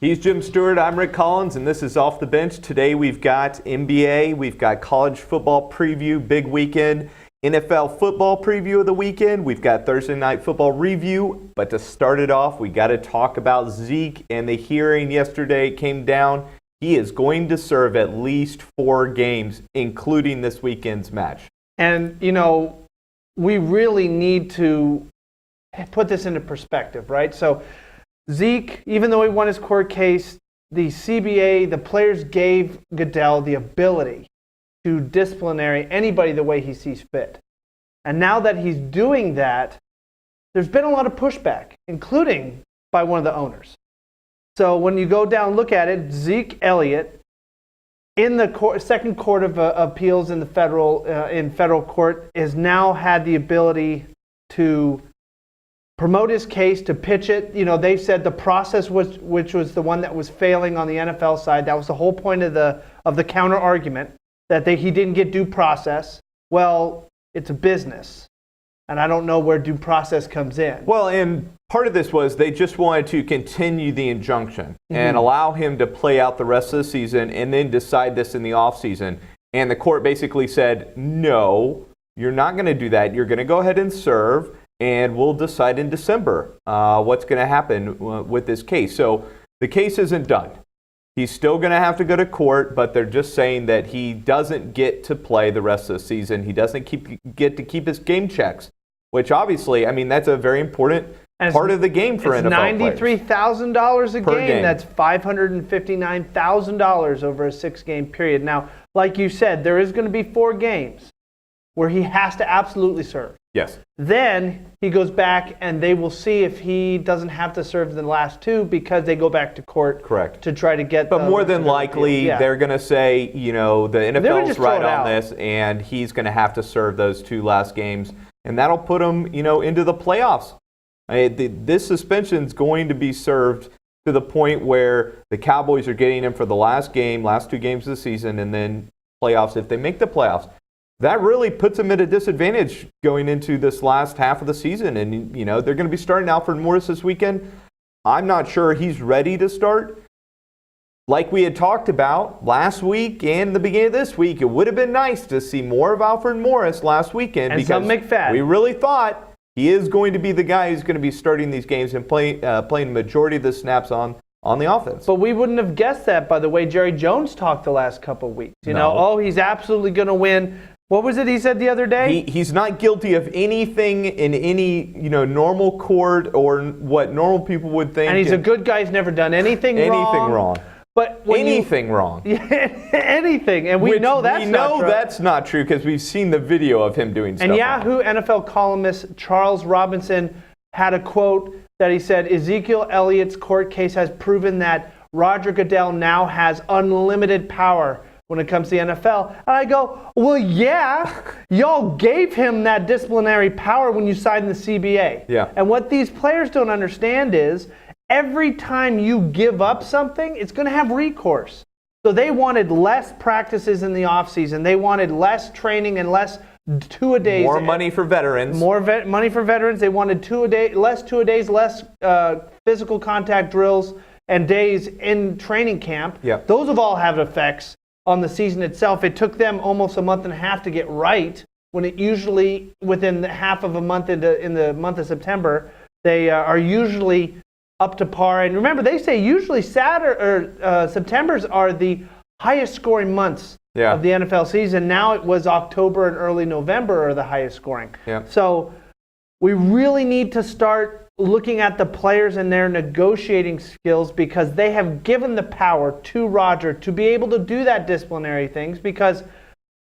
He's Jim Stewart, I'm Rick Collins, and this is Off the Bench. Today we've got NBA, we've got college football preview, big weekend, NFL football preview of the weekend, we've got Thursday night football review, but to start it off, we got to talk about Zeke and the hearing yesterday came down. He is going to serve at least 4 games, including this weekend's match. And, you know, we really need to put this into perspective, right? So Zeke, even though he won his court case, the CBA, the players gave Goodell the ability to disciplinary anybody the way he sees fit. And now that he's doing that, there's been a lot of pushback, including by one of the owners. So when you go down and look at it, Zeke Elliott, in the second court of appeals in the federal court, has now had the ability to promote his case, to pitch it. You know, they said the process which was the one that was failing on the NFL side. That was the whole point of the counter argument, that he didn't get due process. Well, it's a business, and I don't know where due process comes in. Well, and part of this was they just wanted to continue the injunction and allow him to play out the rest of the season and then decide this in the offseason. And the court basically said, no, you're not going to do that. You're going to go ahead and serve, and we'll decide in December what's going to happen with this case. So the case isn't done. He's still going to have to go to court, but they're just saying that he doesn't get to play the rest of the season. He doesn't get to keep his game checks, which obviously, I mean, that's a very important part of the game for NFL players. It's $93,000 a game. That's $559,000 over a 6-game period. Now, like you said, there is going to be 4 games where he has to absolutely serve. Yes. Then he goes back and they will see if he doesn't have to serve the last 2 because they go back to court. Correct. To try to get. But more than likely, they're going to say, you know, the NFL's right on this, and he's going to have to serve those 2 last games, and that'll put him, you know, into the playoffs. This suspension's going to be served to the point where the Cowboys are getting him for the last 2 games of the season, and then playoffs if they make the playoffs. That really puts them at a disadvantage going into this last half of the season. And, you know, they're going to be starting Alfred Morris this weekend. I'm not sure he's ready to start. Like we had talked about last week and the beginning of this week, it would have been nice to see more of Alfred Morris last weekend. And because we really thought he is going to be the guy who's going to be starting these games and playing the majority of the snaps on the offense. But we wouldn't have guessed that by the way Jerry Jones talked the last couple of weeks. You know, he's absolutely going to win. What was it he said the other day? He's not guilty of anything in any, normal court or what normal people would think. And he's a good guy. He's never done anything wrong. But anything wrong. Anything. And we know that's not true. That's not true because we've seen the video of him doing stuff. And Yahoo NFL columnist Charles Robinson had a quote that he said, Ezekiel Elliott's court case has proven that Roger Goodell now has unlimited power when it comes to the NFL. And I go, well, yeah, y'all gave him that disciplinary power when you signed the CBA. Yeah. And what these players don't understand is every time you give up something, it's going to have recourse. So they wanted less practices in the offseason. They wanted less training and less two-a-days. More money for veterans. More money for veterans. They wanted less two-a-days, less physical contact drills and days in training camp. Yeah. Those have all had effects on the season itself. It took them almost a month and a half to get right, when it usually, within half of a month in the month of September, they are usually up to par. And remember, they say usually Septembers are the highest scoring months of the NFL season. Now it was October and early November are the highest scoring. Yeah. So we really need to start looking at the players and their negotiating skills, because they have given the power to Roger to be able to do that disciplinary things. Because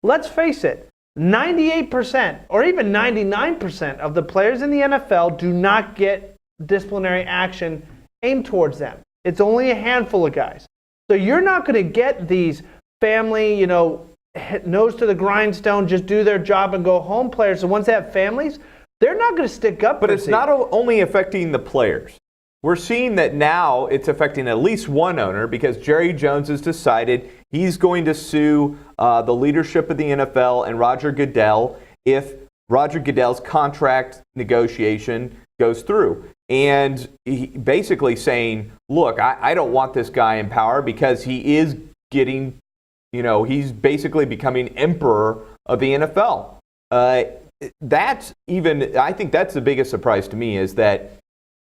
let's face it, 98% or even 99% of the players in the NFL do not get disciplinary action aimed towards them. It's only a handful of guys. So you're not going to get these family, nose to the grindstone, just do their job and go home players. The ones that have families, they're not going to stick up. But it's not only affecting the players. We're seeing that now it's affecting at least one owner, because Jerry Jones has decided he's going to sue the leadership of the NFL and Roger Goodell if Roger Goodell's contract negotiation goes through. and basically saying, look, I don't want this guy in power because he is getting, he's basically becoming emperor of the NFL. I think that's the biggest surprise to me, is that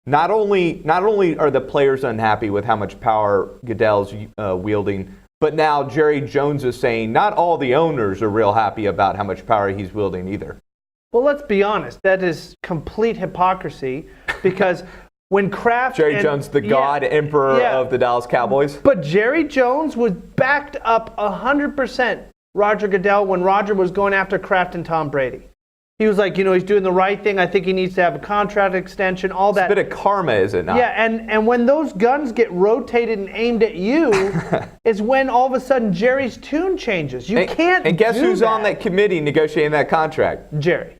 not only are the players unhappy with how much power Goodell's wielding, but now Jerry Jones is saying not all the owners are real happy about how much power he's wielding either. Well, let's be honest. That is complete hypocrisy, because when Kraft... Jerry Jones, the god emperor of the Dallas Cowboys. But Jerry Jones was backed up 100% Roger Goodell when Roger was going after Kraft and Tom Brady. He was like, he's doing the right thing. I think he needs to have a contract extension, all that. It's a bit of karma, is it not? Yeah, and when those guns get rotated and aimed at you, is when all of a sudden Jerry's tune changes. You can't And guess do who's that. on that committee negotiating that contract? Jerry.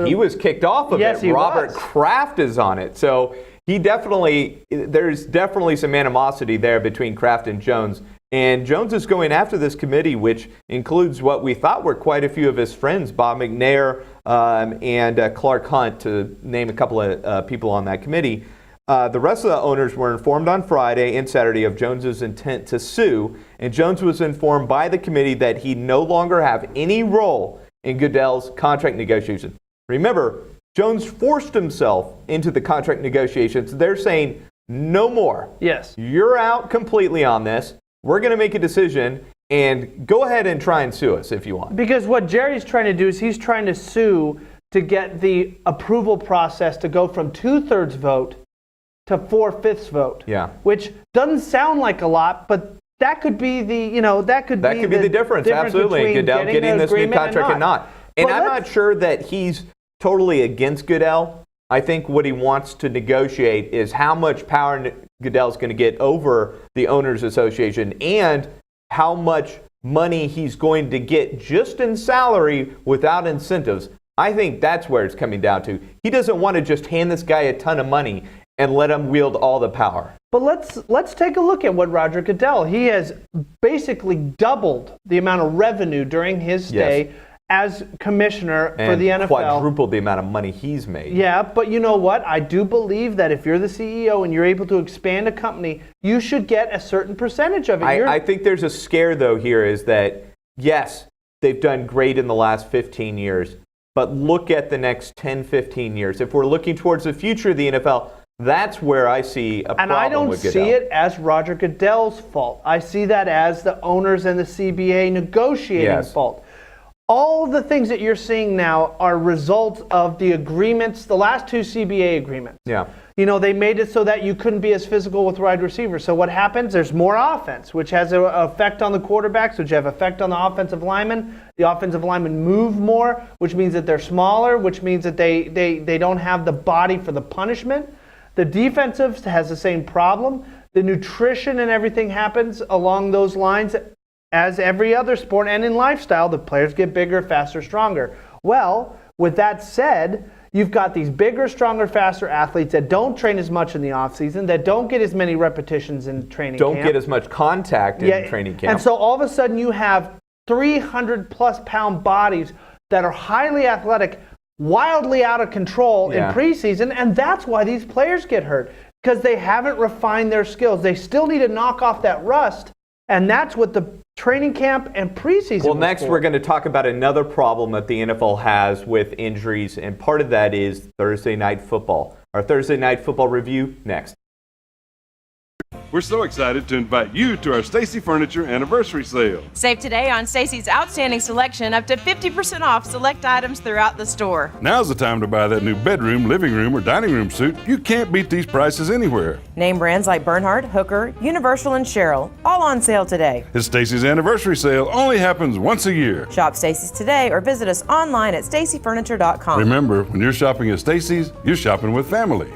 He was kicked off of yes, it. He Robert was. Kraft is on it. So there's definitely some animosity there between Kraft and Jones. And Jones is going after this committee, which includes what we thought were quite a few of his friends, Bob McNair and Clark Hunt, to name a couple of people on that committee. The rest of the owners were informed on Friday and Saturday of Jones's intent to sue, and Jones was informed by the committee that he no longer have any role in Goodell's contract negotiations. Remember, Jones forced himself into the contract negotiations. They're saying, no more. Yes. You're out completely on this. We're going to make a decision, and go ahead and try and sue us if you want. Because what Jerry's trying to do is he's trying to sue to get the approval process to go from 2/3 vote to 4/5 vote. Yeah. Which doesn't sound like a lot, but that could be the, that could be the difference. Absolutely. Goodell getting this new contract and not. And I'm not sure that he's totally against Goodell. I think what he wants to negotiate is how much power Goodell's going to get over the Owners Association and how much money he's going to get just in salary without incentives. I think that's where it's coming down to. He doesn't want to just hand this guy a ton of money and let him wield all the power. But let's take a look at what Roger Goodell, he has basically doubled the amount of revenue during his stay as commissioner for the NFL. Quadrupled the amount of money he's made. Yeah, but you know what? I do believe that if you're the CEO and you're able to expand a company, you should get a certain percentage of it. I think there's a scare, though, here is that, yes, they've done great in the last 15 years, but look at the next 10, 15 years. If we're looking towards the future of the NFL, that's where I see a problem with Goodell. And I don't see it as Roger Goodell's fault. I see that as the owners and the CBA negotiating fault. All the things that you're seeing now are results of the agreements, the last two CBA agreements. Yeah. They made it so that you couldn't be as physical with wide receivers. So what happens? There's more offense, which has an effect on the quarterbacks, which have effect on the offensive linemen. The offensive linemen move more, which means that they're smaller, which means that they don't have the body for the punishment. The defensive has the same problem. The nutrition and everything happens along those lines. As every other sport and in lifestyle, the players get bigger, faster, stronger. Well, with that said, you've got these bigger, stronger, faster athletes that don't train as much in the offseason, that don't get as many repetitions in training camp. Don't get as much contact in training camp. And so all of a sudden you have 300-plus pound bodies that are highly athletic, wildly out of control in preseason, and that's why these players get hurt, because they haven't refined their skills. They still need to knock off that rust, and that's what the training camp and preseason. Well, next we're going to talk about another problem that the NFL has with injuries, and part of that is Thursday Night Football. Our Thursday Night Football review next. We're so excited to invite you to our Stacy Furniture Anniversary Sale. Save today on Stacy's outstanding selection, up to 50% off select items throughout the store. Now's the time to buy that new bedroom, living room, or dining room suit. You can't beat these prices anywhere. Name brands like Bernhard, Hooker, Universal, and Sherrill, all on sale today. It's Stacy's Anniversary Sale only happens once a year. Shop Stacy's today or visit us online at stacyfurniture.com. Remember, when you're shopping at Stacy's, you're shopping with family.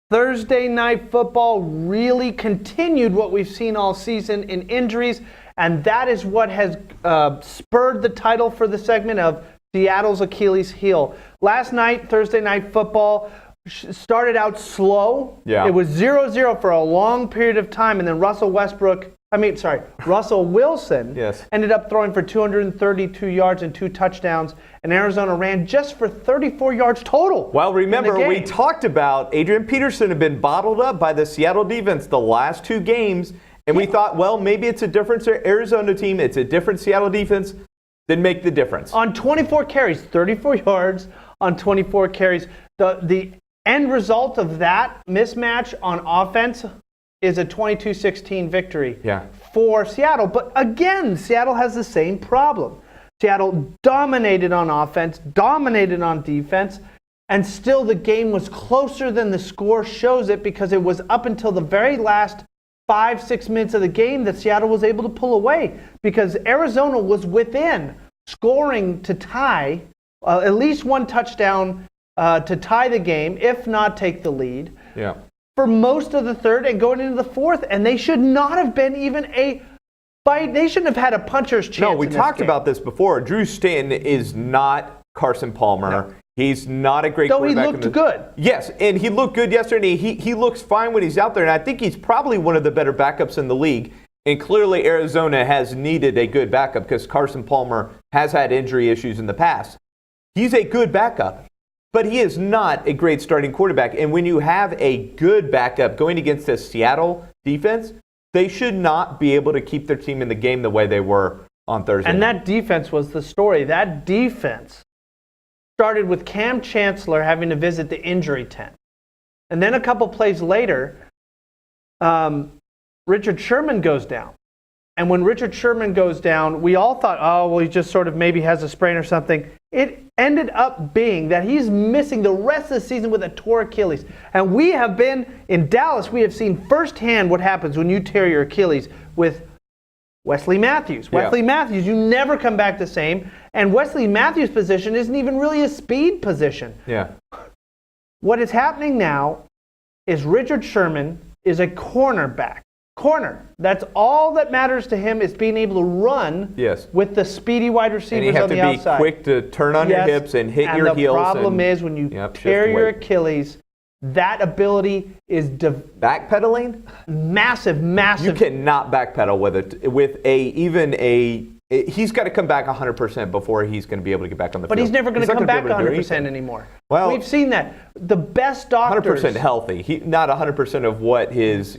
Thursday Night Football really continued what we've seen all season in injuries, and that is what has spurred the title for the segment of Seattle's Achilles heel. Last night, Thursday Night Football started out slow. Yeah. It was 0-0 for a long period of time, and then Russell Westbrook Russell Wilson Yes. ended up throwing for 232 yards and 2 touchdowns, and Arizona ran just for 34 yards total. Well, remember, we talked about Adrian Peterson had been bottled up by the Seattle defense the last 2 games, and we thought, well, maybe it's a different Arizona team, it's a different Seattle defense. Didn't make the difference. On 24 carries, 34 yards on 24 carries. The end result of that mismatch on offense is a 22-16 victory for Seattle. But again, Seattle has the same problem. Seattle dominated on offense, dominated on defense, and still the game was closer than the score shows it, because it was up until the very last 5-6 minutes of the game that Seattle was able to pull away, because Arizona was within scoring to tie, at least 1 touchdown to tie the game, if not take the lead. Yeah. For most of the third and going into the fourth, and they should not have been even a fight. They shouldn't have had a puncher's chance. No, we talked about this before. Drew Stanton is not Carson Palmer. No. He's not a great quarterback. Though he looked good. Yes, and he looked good yesterday. He looks fine when he's out there, and I think he's probably one of the better backups in the league. And clearly Arizona has needed a good backup because Carson Palmer has had injury issues in the past. He's a good backup. But he is not a great starting quarterback. And when you have a good backup going against a Seattle defense, they should not be able to keep their team in the game the way they were on Thursday. And that defense was the story. That defense started with Cam Chancellor having to visit the injury tent. And then a couple plays later, Richard Sherman goes down. And when Richard Sherman goes down, we all thought, oh, well, he just sort of maybe has a sprain or something. It ended up being that he's missing the rest of the season with a torn Achilles. And we have been, in Dallas, we have seen firsthand what happens when you tear your Achilles with Wesley Matthews. Wesley Matthews, you never come back the same. And Wesley Matthews' position isn't even really a speed position. Yeah. What is happening now is Richard Sherman is a cornerback. Corner. That's all that matters to him, is being able to run with the speedy wide receivers on the outside. And you have to be quick to turn on your hips and hit your heels. And the problem is when you tear your Achilles, that ability is backpedaling. Massive. You cannot backpedal with it. He's got to come back 100% before he's going to be able to get back on the field. But he's never going to come back 100% anymore. Well, we've seen that. The best doctors 100% healthy. Not 100% of what his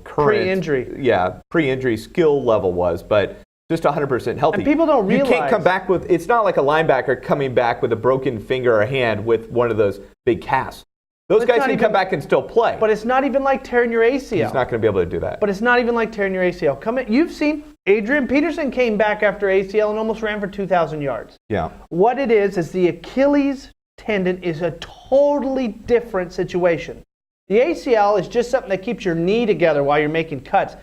current pre-injury skill level was, but just 100% healthy. And people don't realize you can't come back with. It's not like a linebacker coming back with a broken finger or hand with one of those big casts. Those guys can come back and still play. But it's not even like tearing your ACL. He's not going to be able to do that. But it's not even like tearing your ACL. You've seen Adrian Peterson came back after ACL and almost ran for 2,000 yards. Yeah. What it is the Achilles tendon is a totally different situation. The ACL is just something that keeps your knee together while you're making cuts.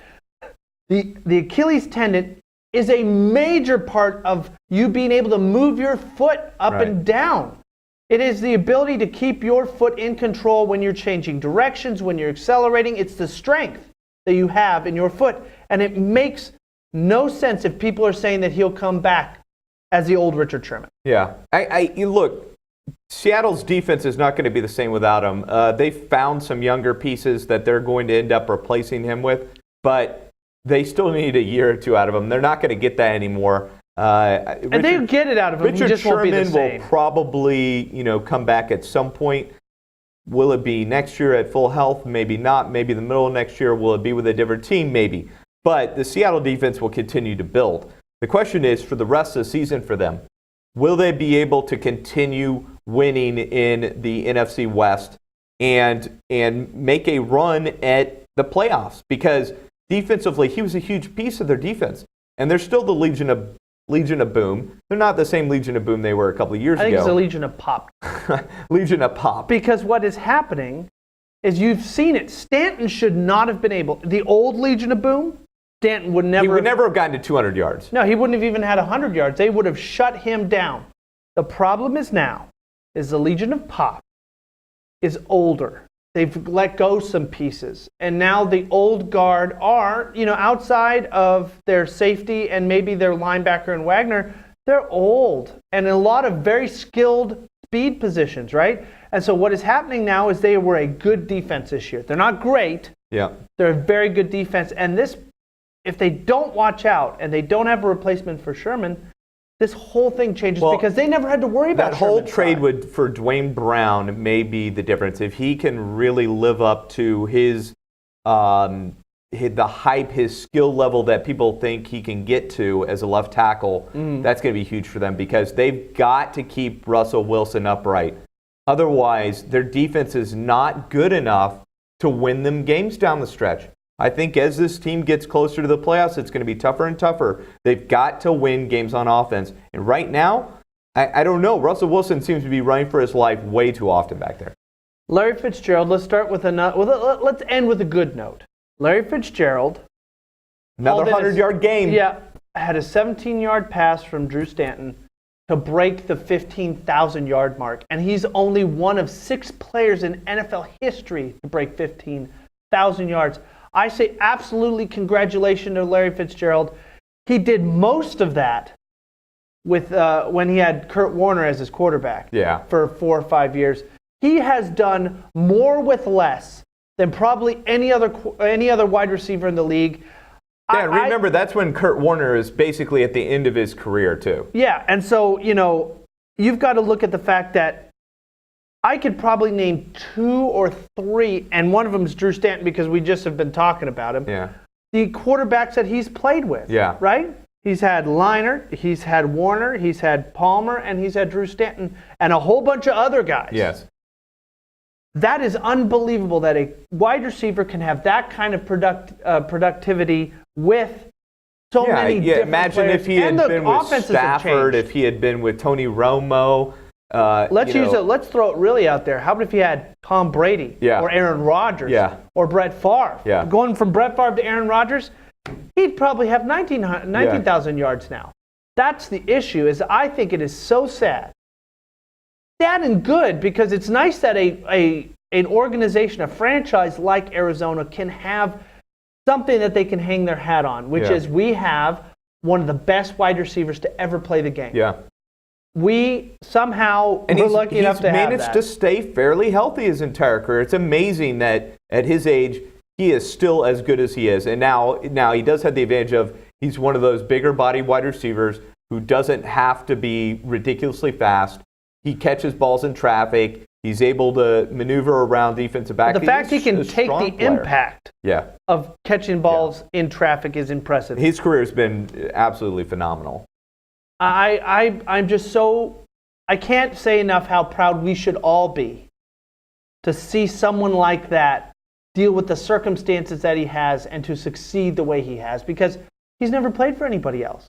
The Achilles tendon is a major part of you being able to move your foot up and down. It is the ability to keep your foot in control when you're changing directions, when you're accelerating. It's the strength that you have in your foot. And it makes no sense if people are saying that he'll come back as the old Richard Sherman. Yeah. Look, Seattle's defense is not going to be the same without him. They found some younger pieces that they're going to end up replacing him with, but they still need a year or two out of him. They're not going to get that anymore. And they get it out of him. Richard Sherman will probably, come back at some point. Will it be next year at full health? Maybe not. Maybe the middle of next year. Will it be with a different team? Maybe. But the Seattle defense will continue to build. The question is, for the rest of the season for them, will they be able to continue winning in the NFC West and make a run at the playoffs? Because defensively, he was a huge piece of their defense. And they're still the Legion of Boom. They're not the same Legion of Boom they were a couple of years ago. I think it's a Legion of Pop. Legion of Pop. Because what is happening is you've seen it. Stanton should not have been able. The old Legion of Boom, Stanton would never. He would never have gotten to 200 yards. No, he wouldn't have even had 100 yards. They would have shut him down. The problem is now is the Legion of Pop is older. They've let go some pieces. And now the old guard are, outside of their safety and maybe their linebacker and Wagner, they're old and in a lot of very skilled speed positions, right? And so what is happening now is they were a good defense this year. They're not great. Yeah. They're a very good defense. And this if they don't watch out and they don't have a replacement for Sherman, this whole thing changes because they never had to worry about that whole Sherman's trade side. for Dwayne Brown may be the difference. If he can really live up to his the hype, his skill level that people think he can get to as a left tackle, that's going to be huge for them because they've got to keep Russell Wilson upright. Otherwise, their defense is not good enough to win them games down the stretch. I think as this team gets closer to the playoffs, it's going to be tougher and tougher. They've got to win games on offense. And right now, I don't know. Russell Wilson seems to be running for his life way too often back there. Larry Fitzgerald, let's start with let's end with a good note. Larry Fitzgerald. Another 100-yard game. Yeah, had a 17-yard pass from Drew Stanton to break the 15,000-yard mark. And he's only one of 6 players in NFL history to break 15,000 yards. I say absolutely congratulations to Larry Fitzgerald. He did most of that with when he had Kurt Warner as his quarterback for 4 or 5 years. He has done more with less than probably any other wide receiver in the league. Yeah, remember, that's when Kurt Warner is basically at the end of his career, too. Yeah, and so, you've got to look at the fact that I could probably name 2 or 3, and one of them is Drew Stanton because we just have been talking about him. Yeah. The quarterbacks that he's played with. Yeah. Right? He's had Leinart, he's had Warner, he's had Palmer, and he's had Drew Stanton, and a whole bunch of other guys. Yes. That is unbelievable that a wide receiver can have that kind of productivity with so many different imagine players. If he had been with Stafford, if he had been with Tony Romo. Let's throw it really out there. How about if he had Tom Brady or Aaron Rodgers or Brett Favre? Yeah. Going from Brett Favre to Aaron Rodgers, he'd probably have 19,000 yards now. That's the issue. Is I think it is so sad. Sad and good because it's nice that an organization, a franchise like Arizona can have something that they can hang their hat on, which is we have one of the best wide receivers to ever play the game. Yeah. We somehow we're lucky enough to have that. He's managed to stay fairly healthy his entire career. It's amazing that at his age, he is still as good as he is. And now he does have the advantage of he's one of those bigger body wide receivers who doesn't have to be ridiculously fast. He catches balls in traffic. He's able to maneuver around defensive back. But the fact he can take the impact of catching balls in traffic is impressive. His career has been absolutely phenomenal. I'm just so, I can't say enough how proud we should all be to see someone like that deal with the circumstances that he has and to succeed the way he has because he's never played for anybody else.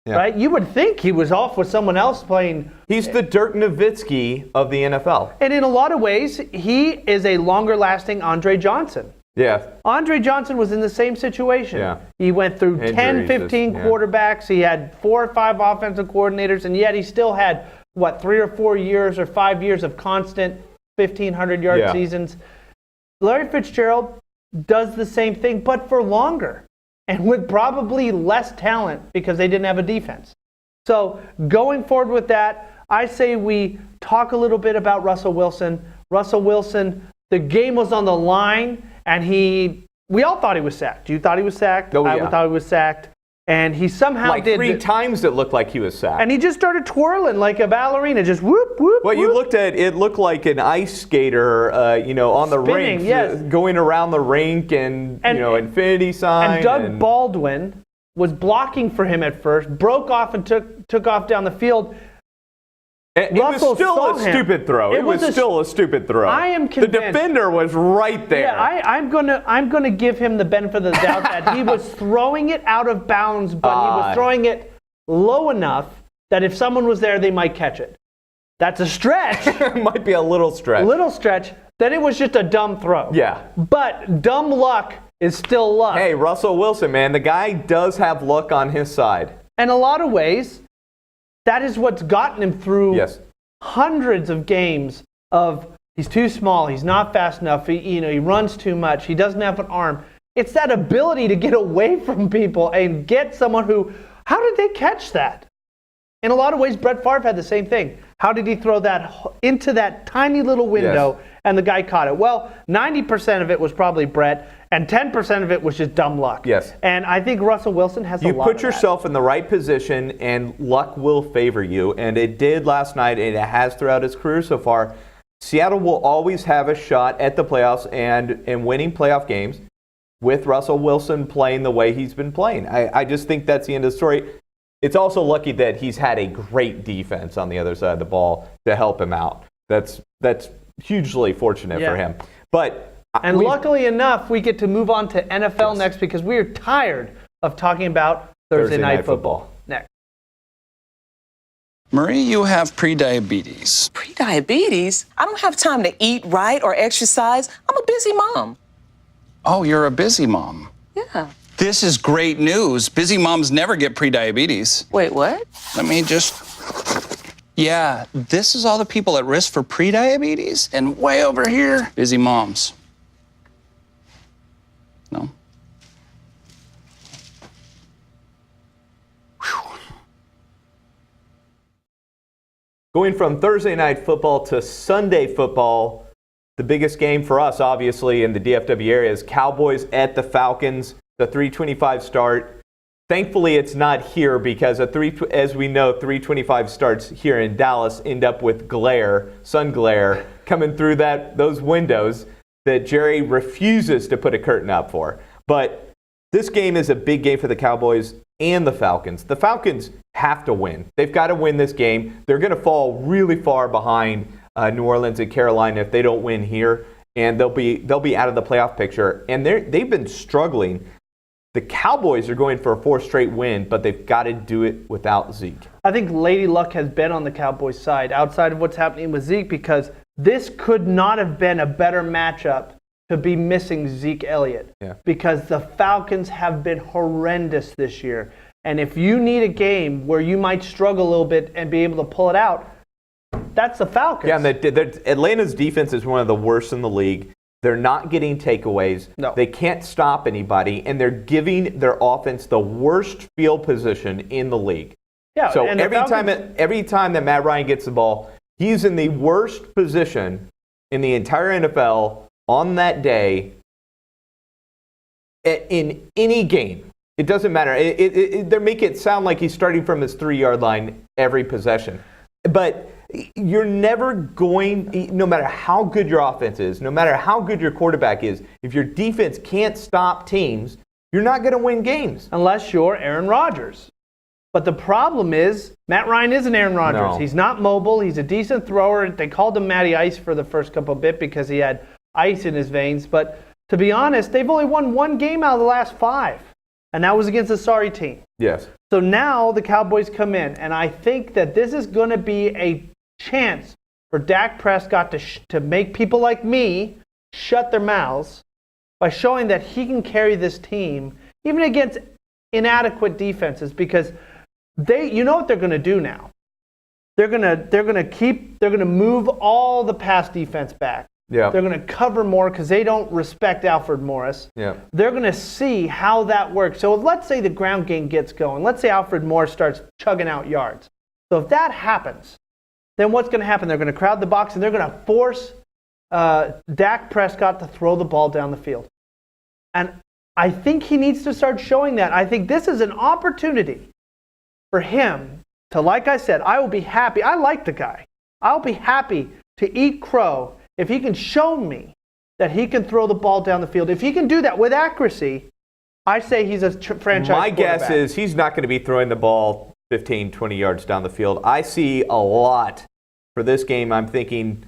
Yeah. Right? You would think he was off with someone else playing. He's the Dirk Nowitzki of the NFL. And in a lot of ways, he is a longer-lasting Andre Johnson. Yeah. Andre Johnson was in the same situation. Yeah. He went through 10, 15 quarterbacks. He had 4 or 5 offensive coordinators, and yet he still had, 3 or 4 years or 5 years of constant 1,500-yard seasons. Larry Fitzgerald does the same thing, but for longer. And with probably less talent because they didn't have a defense. So going forward with that, I say we talk a little bit about Russell Wilson. Russell Wilson, the game was on the line, and we all thought he was sacked. You thought he was sacked. Oh, yeah. I thought he was sacked. And he somehow did. 3 times it looked like he was sacked. And he just started twirling like a ballerina, just whoop, whoop, Well, whoop. you looked at it, looked like an ice skater, on the Spinning, rink, going around the rink and infinity sign. And Doug Baldwin was blocking for him at first, broke off and took off down the field. It was still a stupid throw. It was still a stupid throw. I am convinced. The defender was right there. Yeah, I'm gonna give him the benefit of the doubt that he was throwing it out of bounds, but he was throwing it low enough that if someone was there, they might catch it. That's a stretch. It might be a little stretch. Then it was just a dumb throw. Yeah. But dumb luck is still luck. Hey, Russell Wilson, man, the guy does have luck on his side. In a lot of ways, that is what's gotten him through hundreds of games of he's too small, he's not fast enough, he runs too much, he doesn't have an arm. It's that ability to get away from people and get someone who, how did they catch that? In a lot of ways, Brett Favre had the same thing. How did he throw that into that tiny little window and the guy caught it? Well, 90% of it was probably Brett, and 10% of it was just dumb luck. Yes. And I think Russell Wilson has a lot of that. You put yourself in the right position, and luck will favor you, and it did last night, and it has throughout his career so far. Seattle will always have a shot at the playoffs and winning playoff games with Russell Wilson playing the way he's been playing. I just think that's the end of the story. It's also lucky that he's had a great defense on the other side of the ball to help him out. That's hugely fortunate for him. And luckily enough, we get to move on to NFL next because we are tired of talking about Thursday night football. Next. Marie, you have prediabetes. Prediabetes? I don't have time to eat right or exercise. I'm a busy mom. Oh, you're a busy mom. Yeah. This is great news. Busy moms never get prediabetes. Wait, what? Let me just... Yeah, this is all the people at risk for prediabetes, and way over here, busy moms. No? Whew. Going from Thursday night football to Sunday football, the biggest game for us, obviously, in the DFW area is Cowboys at the Falcons. The 3:25 start. Thankfully, it's not here because as we know, 3:25 starts here in Dallas end up with sun glare, coming through those windows that Jerry refuses to put a curtain up for. But this game is a big game for the Cowboys and the Falcons. The Falcons have to win. They've got to win this game. They're going to fall really far behind New Orleans and Carolina if they don't win here, and they'll be out of the playoff picture. And they've been struggling. The Cowboys are going for a 4th straight win, but they've got to do it without Zeke. I think Lady Luck has been on the Cowboys' side outside of what's happening with Zeke because this could not have been a better matchup to be missing Zeke Elliott because the Falcons have been horrendous this year. And if you need a game where you might struggle a little bit and be able to pull it out, that's the Falcons. Yeah, and Atlanta's defense is one of the worst in the league. They're not getting takeaways. No. They can't stop anybody, and they're giving their offense the worst field position in the league. Yeah, so and every time that Matt Ryan gets the ball, he's in the worst position in the entire NFL on that day in any game. It doesn't matter. They make it sound like he's starting from his 3-yard line every possession. But you're never going, no matter how good your offense is, no matter how good your quarterback is, if your defense can't stop teams, you're not going to win games. Unless you're Aaron Rodgers. But the problem is, Matt Ryan isn't Aaron Rodgers. No. He's not mobile. He's a decent thrower. They called him Matty Ice for the first couple of bit because he had ice in his veins. But to be honest, they've only won 1 game out of the last 5. And that was against a sorry team. Yes. So now the Cowboys come in, and I think that this is going to be a chance for Dak Prescott to make people like me shut their mouths by showing that he can carry this team even against inadequate defenses because you know what they're going to do now. They're going to move all the pass defense back. Yeah. They're going to cover more because they don't respect Alfred Morris. Yeah. They're going to see how that works. So let's say the ground game gets going. Let's say Alfred Morris starts chugging out yards. So if that happens, then what's going to happen? They're going to crowd the box and they're going to force Dak Prescott to throw the ball down the field. And I think he needs to start showing that. I think this is an opportunity for him to, like I said, I will be happy. I like the guy. I'll be happy to eat crow if he can show me that he can throw the ball down the field. If he can do that with accuracy, I say he's a franchise My quarterback. guess is he's not going to be throwing the ball 15, 20 yards down the field. I see a lot for this game. I'm thinking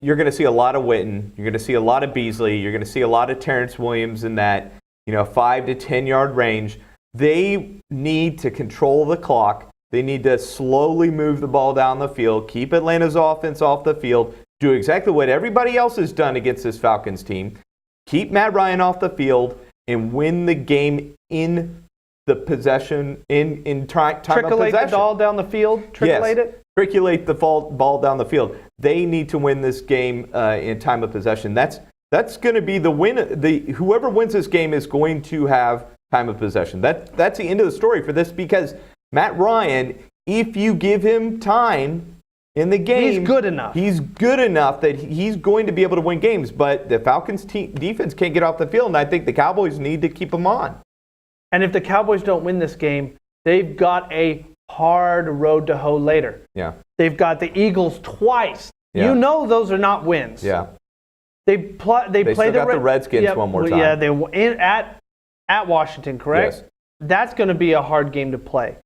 you're going to see a lot of Witten. You're going to see a lot of Beasley. You're going to see a lot of Terrence Williams in that 5 to 10 yard range. They need to control the clock. They need to slowly move the ball down the field, keep Atlanta's offense off the field, do exactly what everybody else has done against this Falcons team, keep Matt Ryan off the field, and win the game in the possession, in time of possession. Triculate the ball down the field? Triculate it? Triculate the ball down the field. They need to win this game in time of possession. That's going to be the win. Whoever wins this game is going to have time of possession. That's the end of the story for this because Matt Ryan if you give him time in the game, he's good enough. He's good enough that he's going to be able to win games. But the Falcons' defense can't get off the field, and I think the Cowboys need to keep him on. And if the Cowboys don't win this game, they've got a hard road to hoe later. Yeah. They've got the Eagles twice. Yeah. You know those are not wins. Yeah. They play the Redskins one more time. Yeah, they at Washington, correct? Yes. That's going to be a hard game to play.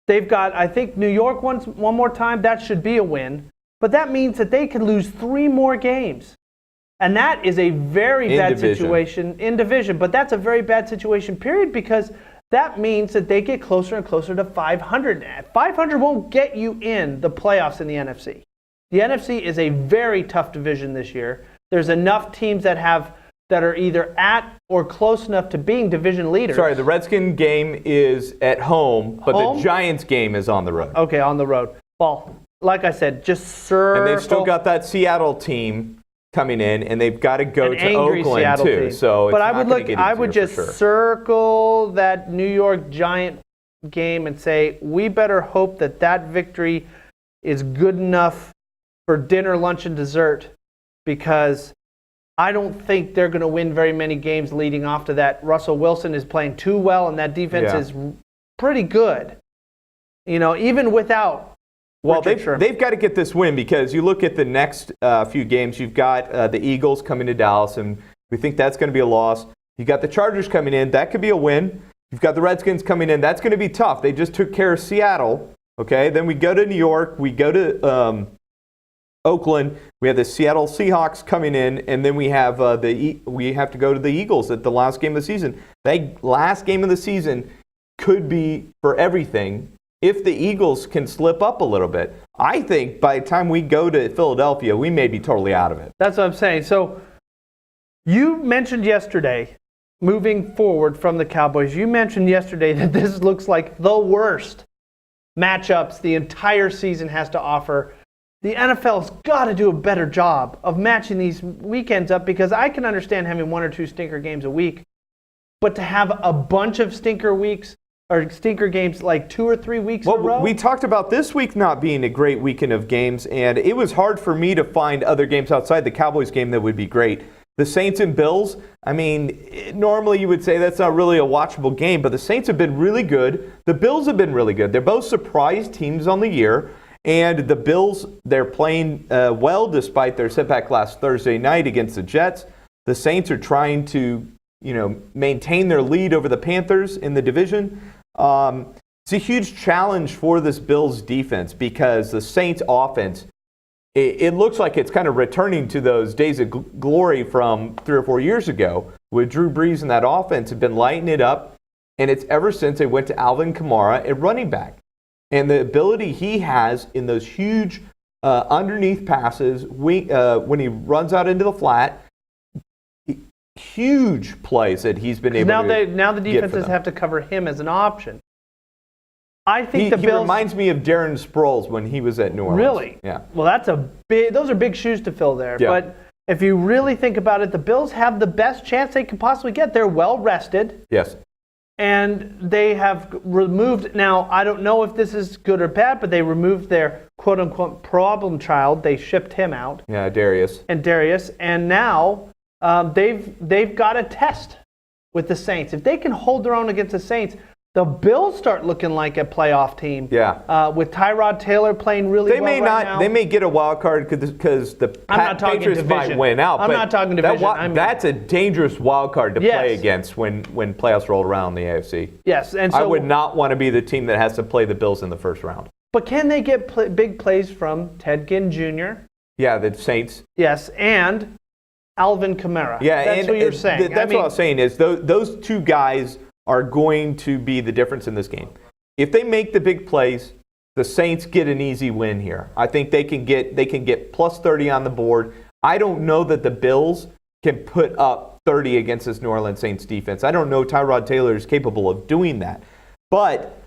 They've got, I think, New York one more time. That should be a win. But that means that they could lose 3 more games. And that is a very bad situation in division. But that's a very bad situation, period, because that means that they get closer and closer to 500. 500 won't get you in the playoffs in the NFC. The NFC is a very tough division this year. There's enough teams that are either at or close enough to being division leaders. Sorry, the Redskin game is at home, but the Giants game is on the road. Okay, on the road. Well, like I said, just circle. And they've still got that Seattle team coming in, and they've got to go to Oakland Seattle too. team. So, but I would just circle that New York Giant game and say we better hope that victory is good enough for dinner, lunch, and dessert, because I don't think they're going to win very many games leading off to that. Russell Wilson is playing too well, and that defense is pretty good. You know, even without. Well, they've got to get this win, because you look at the next few games. You've got the Eagles coming to Dallas, and we think that's going to be a loss. You've got the Chargers coming in. That could be a win. You've got the Redskins coming in. That's going to be tough. They just took care of Seattle. Okay, then we go to New York. We go to Oakland. We have the Seattle Seahawks coming in, and then we have we have to go to the Eagles at the last game of the season. That last game of the season could be for everything if the Eagles can slip up a little bit. I think by the time we go to Philadelphia, we may be totally out of it. That's what I'm saying. So you mentioned yesterday, moving forward from the Cowboys, you mentioned yesterday that this looks like the worst matchups the entire season has to offer. The NFL's got to do a better job of matching these weekends up, because I can understand having 1 or 2 stinker games a week, but to have a bunch of stinker weeks or stinker games like 2 or 3 weeks in a row. We talked about this week not being a great weekend of games, and it was hard for me to find other games outside the Cowboys game that would be great. The Saints and Bills, I mean, normally you would say that's not really a watchable game, but the Saints have been really good. The Bills have been really good. They're both surprise teams on the year. And the Bills, they're playing well despite their setback last Thursday night against the Jets. The Saints are trying to, maintain their lead over the Panthers in the division. It's a huge challenge for this Bills defense, because the Saints offense, it looks like it's kind of returning to those days of glory from 3 or 4 years ago, with Drew Brees and that offense have been lighting it up. And it's ever since they went to Alvin Kamara at running back. And the ability he has in those huge underneath passes, when he runs out into the flat, huge plays that he's been able to now the defenses have to cover him as an option. I think he reminds me of Darren Sproles when he was at New Orleans. Really? Yeah. Well, those are big shoes to fill there. Yeah. But if you really think about it, the Bills have the best chance they could possibly get. They're well rested. Yes. And they have removed, now I don't know if this is good or bad, but they removed their quote-unquote problem child. They shipped him out. Yeah, Darius. And now they've got a test with the Saints. If they can hold their own against the Saints, the Bills start looking like a playoff team. Yeah. With Tyrod Taylor playing really well right now. They may get a wild card because the Patriots might win out. I'm not talking division. That's a dangerous wild card to play against when playoffs roll around in the AFC. Yes. And so I would not want to be the team that has to play the Bills in the first round. But can they get big plays from Ted Ginn Jr.? Yeah, the Saints. Yes, and Alvin Kamara. Yeah, that's what you're saying. That's what I was saying is those two guys are going to be the difference in this game. If they make the big plays, the Saints get an easy win here. I think they can get plus 30 on the board. I don't know that the Bills can put up 30 against this New Orleans Saints defense. I don't know Tyrod Taylor is capable of doing that. But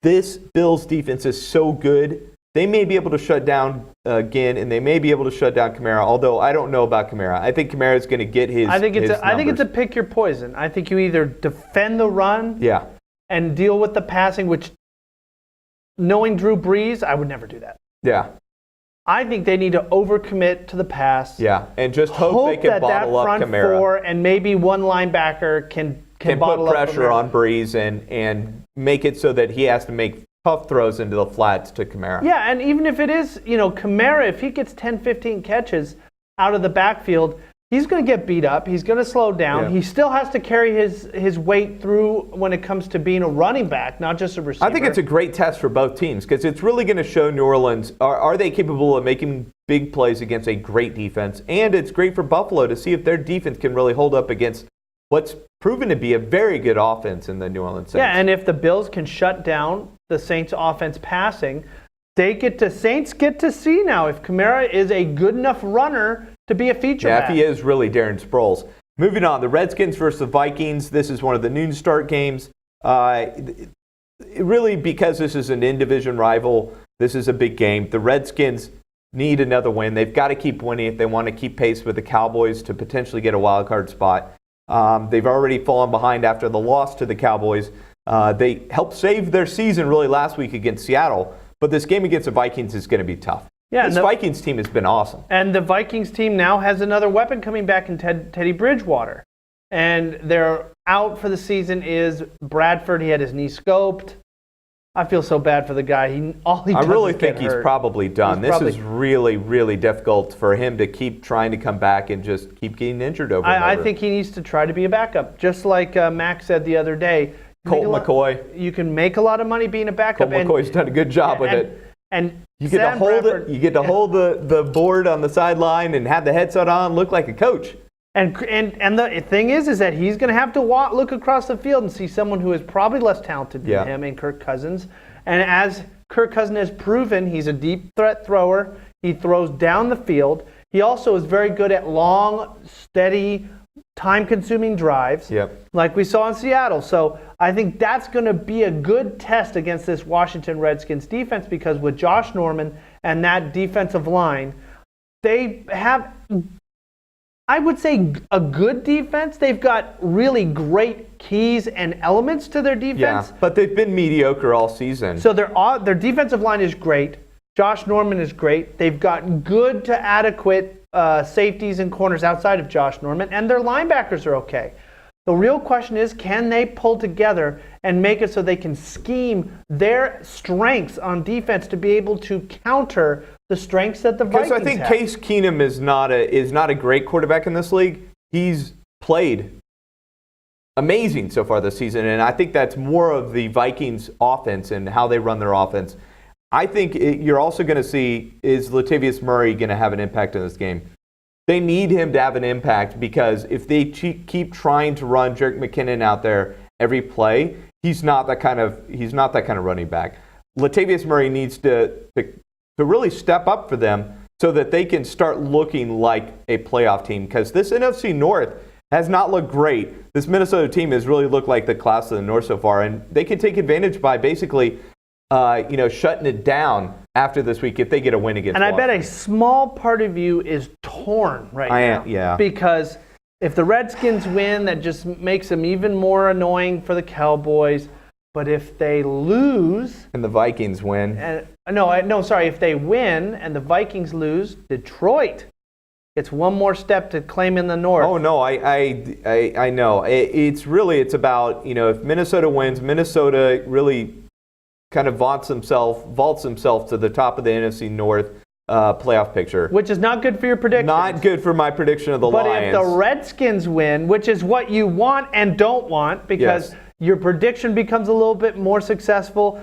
this Bills defense is so good, they may be able to shut down Ginn, and they may be able to shut down Kamara, although I don't know about Kamara. I think Kamara is going to get his numbers. I think it's a pick your poison. I think you either defend the run and deal with the passing, which knowing Drew Brees, I would never do that. Yeah. I think they need to overcommit to the pass. Yeah, and just hope they can bottle up front Kamara. Four and maybe one linebacker can bottle put up pressure on Brees and make it so that he has to make tough throws into the flats to Kamara. Yeah, and even if it is, Kamara, if he gets 10, 15 catches out of the backfield, he's going to get beat up. He's going to slow down. Yeah. He still has to carry his weight through when it comes to being a running back, not just a receiver. I think it's a great test for both teams because it's really going to show New Orleans, are they capable of making big plays against a great defense? And it's great for Buffalo to see if their defense can really hold up against what's proven to be a very good offense in the New Orleans Saints. Yeah, and if the Bills can shut down the Saints offense passing, Saints get to see now if Kamara is a good enough runner to be a feature back. Yeah, if he is really Darren Sproles. Moving on, the Redskins versus the Vikings. This is one of the noon start games. Really, because this is an in-division rival, this is a big game. The Redskins need another win. They've got to keep winning if they want to keep pace with the Cowboys to potentially get a wild card spot. They've already fallen behind after the loss to the Cowboys. They helped save their season really last week against Seattle, but this game against the Vikings is going to be tough. Yeah, this Vikings team has been awesome. And the Vikings team now has another weapon coming back in Teddy Bridgewater. And their out for the season is Bradford. He had his knee scoped. I feel so bad for the guy. I really think he's probably done. This is really, really difficult for him to keep trying to come back and just keep getting injured over and over. I think he needs to try to be a backup. Just like Max said the other day. Colt McCoy. You can make a lot of money being a backup. Colt McCoy's done a good job with it. And you get to hold it. You get to hold the board on the sideline and have the headset on, look like a coach. And the thing is that he's going to have to look across the field and see someone who is probably less talented than him and Kirk Cousins. And as Kirk Cousins has proven, he's a deep threat thrower. He throws down the field. He also is very good at long, steady, time-consuming drives, like we saw in Seattle. So I think that's going to be a good test against this Washington Redskins defense because with Josh Norman and that defensive line, they have, I would say, a good defense. They've got really great keys and elements to their defense. Yeah, but they've been mediocre all season. So their defensive line is great. Josh Norman is great. They've got good to adequate safeties and corners outside of Josh Norman, and their linebackers are okay. The real question is, can they pull together and make it so they can scheme their strengths on defense to be able to counter the strengths that the Vikings have? Because I think Case Keenum is not a great quarterback in this league. He's played amazing so far this season, and I think that's more of the Vikings' offense and how they run their offense. I think you're also going to see, is Latavius Murray going to have an impact in this game? They need him to have an impact because if they keep trying to run Jerick McKinnon out there every play, he's not that kind of running back. Latavius Murray needs to really step up for them so that they can start looking like a playoff team because this NFC North has not looked great. This Minnesota team has really looked like the class of the North so far, and they can take advantage by basically shutting it down after this week if they get a win against Washington. I bet a small part of you is torn now. Yeah. Because if the Redskins win, that just makes them even more annoying for the Cowboys. But if they lose... And the Vikings win. If they win and the Vikings lose, Detroit gets one more step to claim in the North. Oh, no, I know. It's about, if Minnesota wins, Minnesota really kind of vaults himself to the top of the NFC North playoff picture. Which is not good for your prediction. Not good for my prediction of the Lions. But if the Redskins win, which is what you want and don't want, because your prediction becomes a little bit more successful,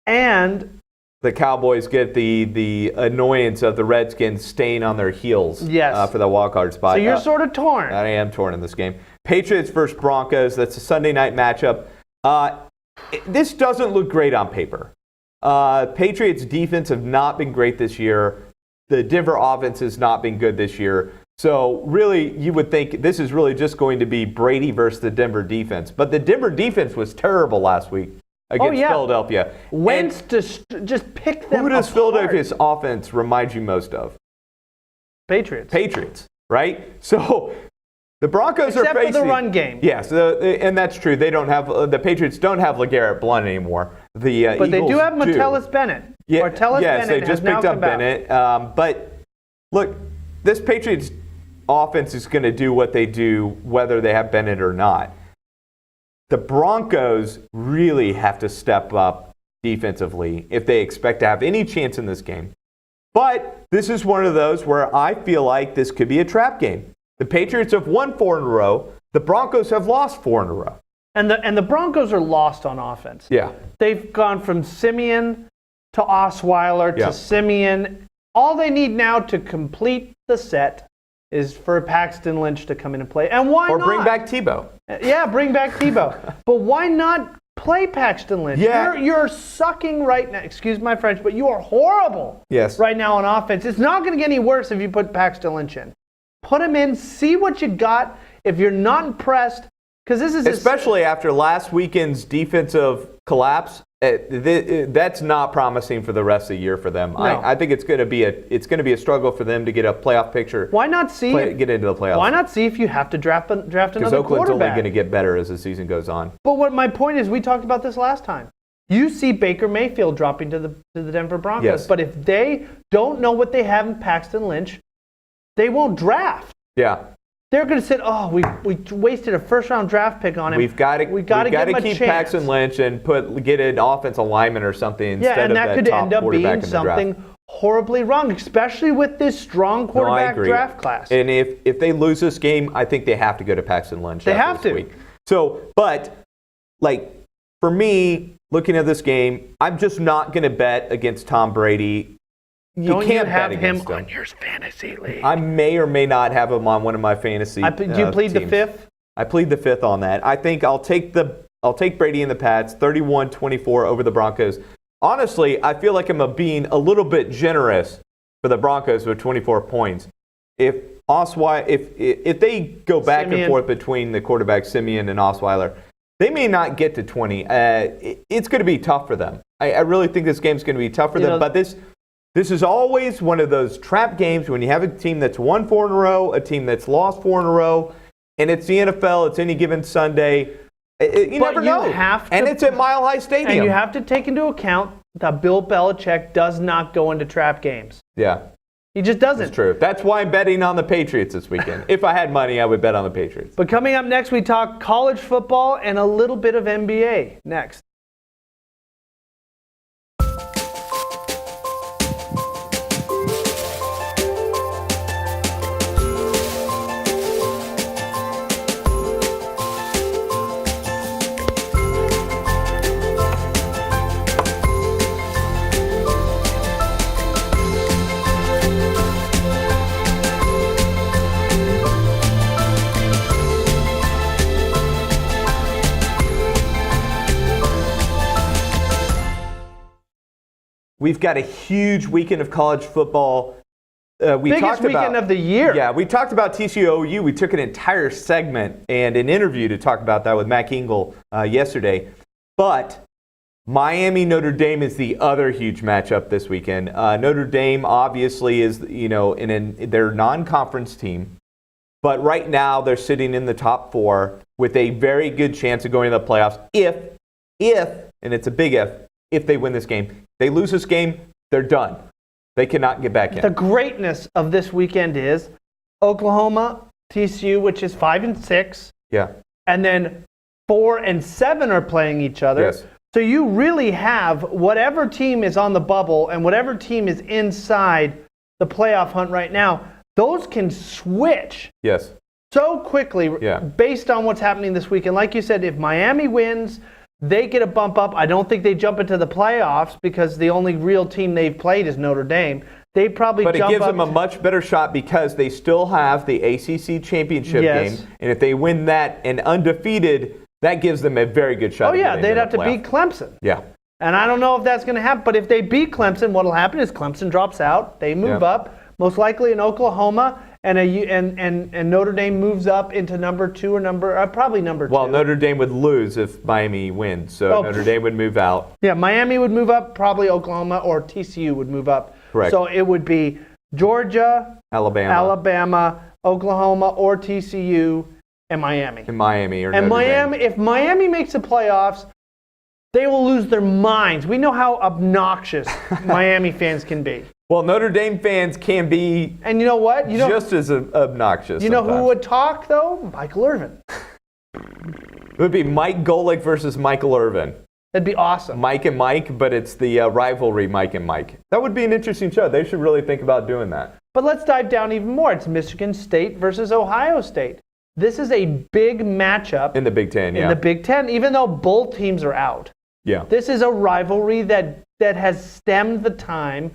and the Cowboys get the annoyance of the Redskins staying on their heels for the wild card spot. So you're sort of torn. I am torn in this game. Patriots versus Broncos. That's a Sunday night matchup. This doesn't look great on paper. Patriots defense have not been great this year. The Denver offense has not been good this year. So really, you would think this is really just going to be Brady versus the Denver defense. But the Denver defense was terrible last week against Philadelphia. Wentz just pick them apart. Who does Philadelphia's offense remind you most of? Patriots, right? So the Broncos Except are facing... for the run game. Yes, and that's true. They don't have the Patriots don't have LeGarrette Blount anymore. the But Eagles they do have Martellus Bennett. Yeah, Martellus yes, Bennett they just has now picked up come back. Bennett. But look, this Patriots offense is going to do what they do whether they have Bennett or not. The Broncos really have to step up defensively if they expect to have any chance in this game. But this is one of those where I feel like this could be a trap game. The Patriots have won 4 in a row. The Broncos have lost 4 in a row. And the Broncos are lost on offense. Yeah. They've gone from Simeon to Osweiler to Simeon. All they need now to complete the set is for Paxton Lynch to come in and play. And why not? Or bring back Tebow. Yeah, bring back Tebow. But why not play Paxton Lynch? Yeah. You're sucking right now. Excuse my French, but you are horrible right now on offense. It's not going to get any worse if you put Paxton Lynch in. Put him in, see what you got. If you're not impressed, because this is especially after last weekend's defensive collapse, that's not promising for the rest of the year for them. No. I think it's going to be a struggle for them to get a playoff picture. Why not see get into the playoffs? Why not see if you have to draft another quarterback? Because Oakland's only going to get better as the season goes on. But what my point is, we talked about this last time. You see Baker Mayfield dropping to the Denver Broncos. Yes. But if they don't know what they have in Paxton Lynch, they won't draft. Yeah. They're going to say, "Oh, we wasted a first-round draft pick on him. We've got to keep Paxton Lynch and get an offensive lineman or something instead of that top quarterback in the draft." Yeah, and that could end up being something horribly wrong, especially with this strong quarterback draft class. And if they lose this game, I think they have to go to Paxton Lynch. They have to. Week. So, but like for me, looking at this game, I'm just not going to bet against Tom Brady. Don't can't you have bet him against on your fantasy league? I may or may not have him on one of my fantasy do you plead teams. the 5th? I plead the 5th on that. I think I'll take Brady and the Pats, 31-24 over the Broncos. Honestly, I feel like I'm being a little bit generous for the Broncos with 24 points. If they go back and forth between the quarterbacks Simeon and Osweiler, they may not get to 20. It's going to be tough for them. I really think this game's going to be tough for them. But this is always one of those trap games when you have a team that's won 4 in a row, a team that's lost 4 in a row, and it's the NFL. It's any given Sunday. You never know. And it's at Mile High Stadium. And you have to take into account that Bill Belichick does not go into trap games. Yeah. He just doesn't. That's true. That's why I'm betting on the Patriots this weekend. If I had money, I would bet on the Patriots. But coming up next, we talk college football and a little bit of NBA next. We've got a huge weekend of college football. Biggest weekend of the year. Yeah, we talked about TCU-OU. We took an entire segment and an interview to talk about that with Mac Ingle yesterday. But Miami-Notre Dame is the other huge matchup this weekend. Notre Dame obviously is, in their non-conference team. But right now they're sitting in the top 4 with a very good chance of going to the playoffs if, and it's a big if they win this game. They lose this game, they're done. They cannot get back in. The greatness of this weekend is Oklahoma, TCU, which is 5-6. Yeah. And then 4 and 7 are playing each other. Yes. So you really have whatever team is on the bubble and whatever team is inside the playoff hunt right now, those can switch. Yes. So quickly based on what's happening this weekend. Like you said, if Miami wins, they get a bump up. I don't think they jump into the playoffs because the only real team they've played is Notre Dame. They probably But jump it gives up them a much better shot because they still have the ACC championship game. And if they win that and undefeated, that gives them a very good shot. Oh, yeah, they'd have to beat Clemson. Yeah. And I don't know if that's going to happen. But if they beat Clemson, what will happen is Clemson drops out. They move up, most likely in Oklahoma. And Notre Dame moves up into number 2 or probably number 2. Well, Notre Dame would lose if Miami wins, so Notre Dame would move out. Yeah, Miami would move up, probably Oklahoma or TCU would move up. Correct. So it would be Georgia, Alabama, Oklahoma or TCU, and Miami. And Miami or and Notre Miami, Dame. if Miami makes the playoffs, they will lose their minds. We know how obnoxious Miami fans can be. Well, Notre Dame fans can be, and you know what? Just as obnoxious. You know who would talk though? Michael Irvin. It would be Mike Golick versus Michael Irvin. That'd be awesome. Mike and Mike, but it's the rivalry Mike and Mike. That would be an interesting show. They should really think about doing that. But let's dive down even more. It's Michigan State versus Ohio State. This is a big matchup in the Big Ten. In the Big Ten, even though both teams are out. Yeah. This is a rivalry that has stemmed the time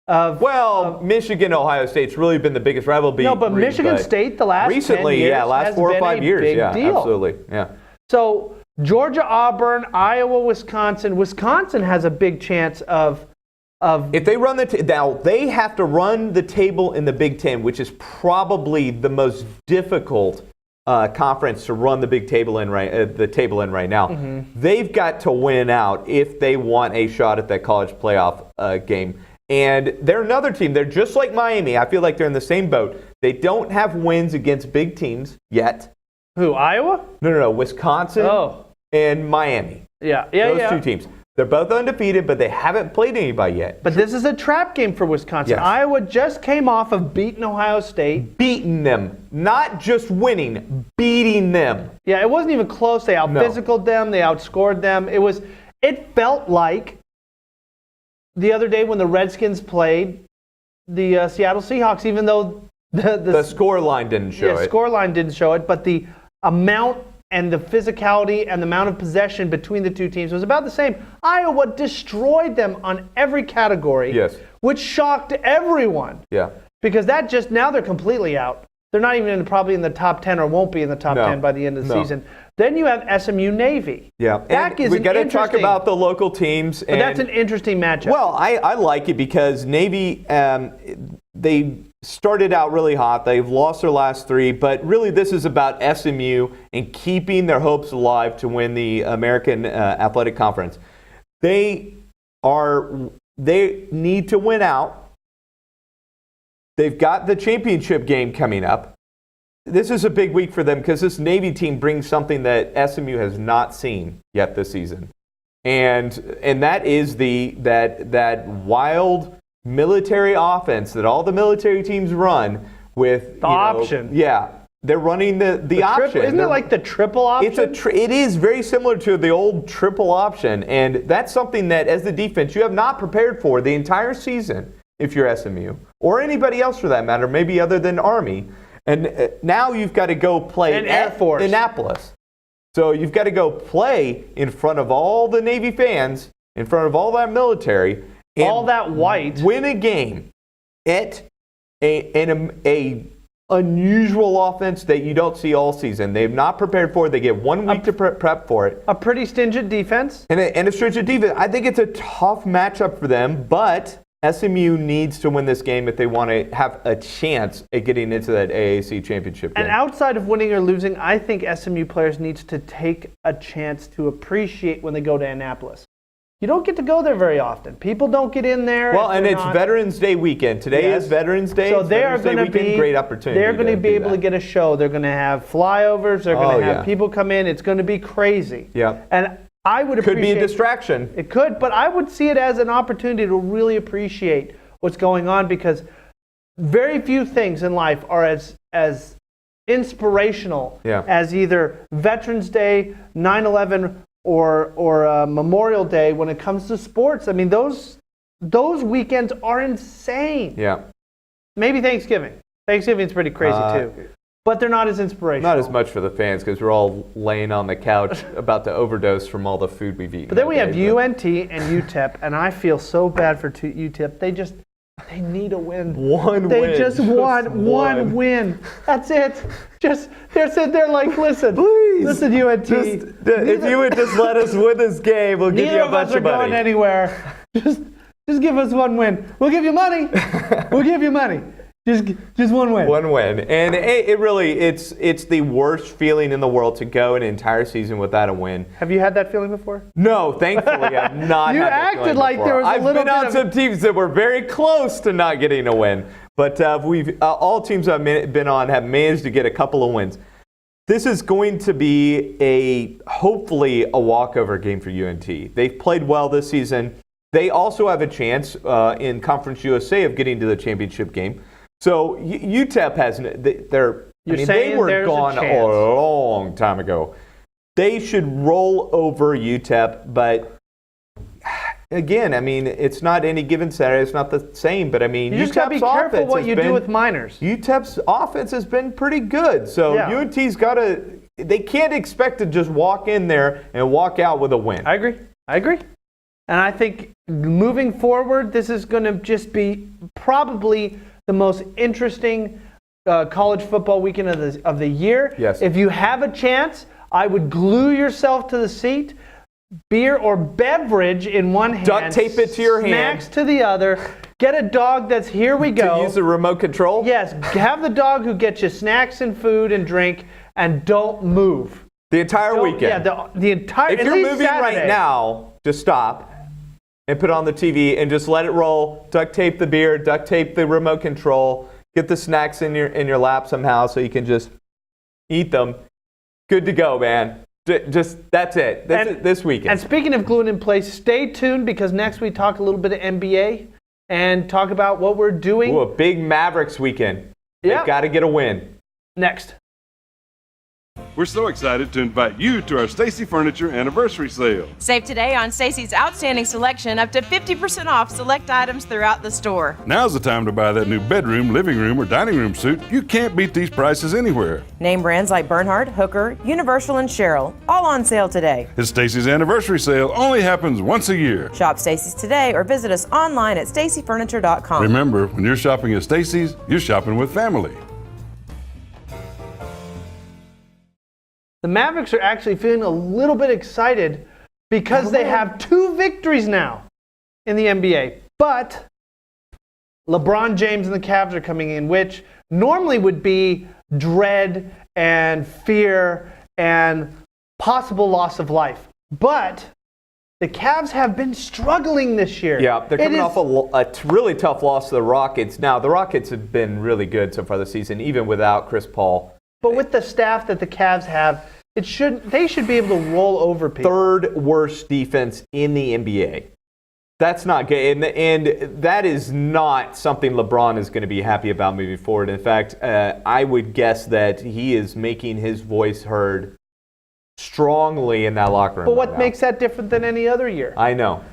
of. Well, Michigan, Ohio State's really been the biggest rivalry. No, but Michigan State the last recently, 10 years last 4 or 5 years, big deal. Absolutely, yeah. So Georgia, Auburn, Iowa, Wisconsin. Wisconsin has a big chance of. If they run now they have to run the table in the Big Ten, which is probably the most difficult conference to run the table in right now. Mm-hmm. They've got to win out if they want a shot at that college playoff game. And they're another team. They're just like Miami. I feel like they're in the same boat. They don't have wins against big teams yet. Who, Iowa? No. Wisconsin and Miami. Those two teams. They're both undefeated, but they haven't played anybody yet. But this is a trap game for Wisconsin. Yes. Iowa just came off of beating Ohio State. Beating them. Not just winning, beating them. Yeah, it wasn't even close. They out-physicaled them. They outscored them. It felt like the other day when the Redskins played the Seattle Seahawks, even though the score line didn't show it. The score line didn't show it, but the amount and the physicality and the amount of possession between the two teams was about the same. Iowa destroyed them on every category, which shocked everyone. Yeah. Because now they're completely out. They're not even probably in the top 10 or won't be in the top 10 by the end of the season. Then you have SMU Navy. Yeah. We got to talk about the local teams. But that's an interesting matchup. Well, I like it because Navy, they started out really hot. They've lost their last 3, but really this is about SMU and keeping their hopes alive to win the American Athletic Conference. They need to win out. They've got the championship game coming up. This is a big week for them because this Navy team brings something that SMU has not seen yet this season. And that is that wild military offense that all the military teams run with the option. Yeah, they're running the option. Isn't it like the triple option? It is very similar to the old triple option, and that's something that as the defense you have not prepared for the entire season if you're SMU or anybody else for that matter, maybe other than Army. And now you've got to go play at Air Force. Annapolis. So you've got to go play in front of all the Navy fans, in front of all that military. All that white. Win a game at a unusual offense that you don't see all season. They've not prepared for it. They get 1 week to prep for it. A pretty stringent defense. And a stringent defense. I think it's a tough matchup for them, but SMU needs to win this game if they want to have a chance at getting into that AAC championship game. And outside of winning or losing, I think SMU players needs to take a chance to appreciate when they go to Annapolis. You don't get to go there very often. People don't get in there. Well, and it's Veterans Day weekend. Today is Veterans Day. So they are going to be great opportunity. They're going to be able to get a show. They're going to have flyovers. They're going to have people come in. It's going to be crazy. Yeah. And I would appreciate. Could be a distraction. It could, but I would see it as an opportunity to really appreciate what's going on because very few things in life are as inspirational as either Veterans Day, 9/11. Or Memorial Day when it comes to sports. I mean, those weekends are insane. Yeah. Maybe Thanksgiving. Thanksgiving's pretty crazy too. But they're not as inspirational. Not as much for the fans because we're all laying on the couch about to overdose from all the food we've eaten. But then we have UNT and UTEP, and I feel so bad for UTEP. They need a win. They just want one win. That's it. They're sitting there like, listen, please, listen, UNT. If you would just let us win this game, we'll give you a bunch of money. Neither of us are going anywhere. Just give us one win. We'll give you money. We'll give you money. Just one win. One win. And it's the worst feeling in the world to go an entire season without a win. Have you had that feeling before? No, thankfully I've not had that feeling acted like before. there was a I've little been on some teams that were very close to not getting a win. But all teams I've been on have managed to get a couple of wins. This is going to be hopefully a walkover game for UNT. They've played well this season. They also have a chance in Conference USA of getting to the championship game. So UTEP has they were gone a long time ago. They should roll over UTEP, but again, I mean, it's not any given Saturday. It's not the same, but I mean, you just got to be careful what you do with minors. UTEP's offense has been pretty good, so UNT's got to. They can't expect to just walk in there and walk out with a win. I agree. And I think moving forward, this is going to just be probably the most interesting college football weekend of the year. Yes. If you have a chance, I would glue yourself to the seat, beer or beverage in one hand, duct tape it to your hand, snacks to the other, get a dog that's here we go. To use the remote control? Yes, have the dog who gets you snacks and food and drink, and don't move. The entire weekend. Yeah, the entire. If you're moving right now, just stop and put on the TV and just let it roll. Duct tape the beer, duct tape the remote control. Get the snacks in your lap somehow so you can just eat them. Good to go, man. Just that's it. This weekend. And speaking of gluing in place, stay tuned because next we talk a little bit of NBA and talk about what we're doing. Ooh, a big Mavericks weekend. They've got to get a win. Next. We're so excited to invite you to our Stacy Furniture Anniversary Sale. Save today on Stacy's outstanding selection up to 50% off select items throughout the store. Now's the time to buy that new bedroom, living room, or dining room suit. You can't beat these prices anywhere. Name brands like Bernhard, Hooker, Universal, and Cheryl, all on sale today. It's Stacy's Anniversary Sale only happens once a year. Shop Stacy's today or visit us online at stacyfurniture.com. Remember, when you're shopping at Stacy's, you're shopping with family. The Mavericks are actually feeling a little bit excited because they have 2 victories now in the NBA. But LeBron James and the Cavs are coming in, which normally would be dread and fear and possible loss of life. But the Cavs have been struggling this year. Yeah, they're coming off a really tough loss to the Rockets. Now, the Rockets have been really good so far this season, even without Chris Paul. But with the staff that the Cavs have, they should be able to roll over people. 3rd worst defense in the NBA. That's not good, and that is not something LeBron is going to be happy about moving forward. In fact, I would guess that he is making his voice heard strongly in that locker room. But what makes that different than any other year? I know.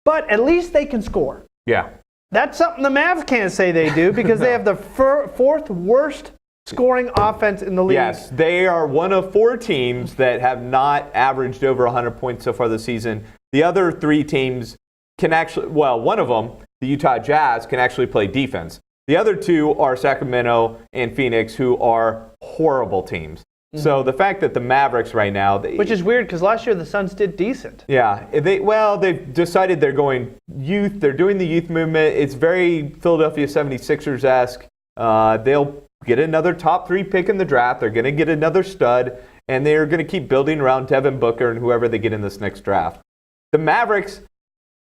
But at least they can score. Yeah. That's something the Mavs can't say they do because they have the 4th worst scoring offense in the league. Yes, they are one of 4 teams that have not averaged over 100 points so far this season. The other 3 teams can actually, one of them, the Utah Jazz, can actually play defense. The other 2 are Sacramento and Phoenix, who are horrible teams. Mm-hmm. So the fact that the Mavericks right now... Which is weird because last year the Suns did decent. Yeah, they've decided they're going youth. They're doing the youth movement. It's very Philadelphia 76ers-esque. They'll get another top 3 pick in the draft. They're going to get another stud, and they're going to keep building around Devin Booker and whoever they get in this next draft. The Mavericks,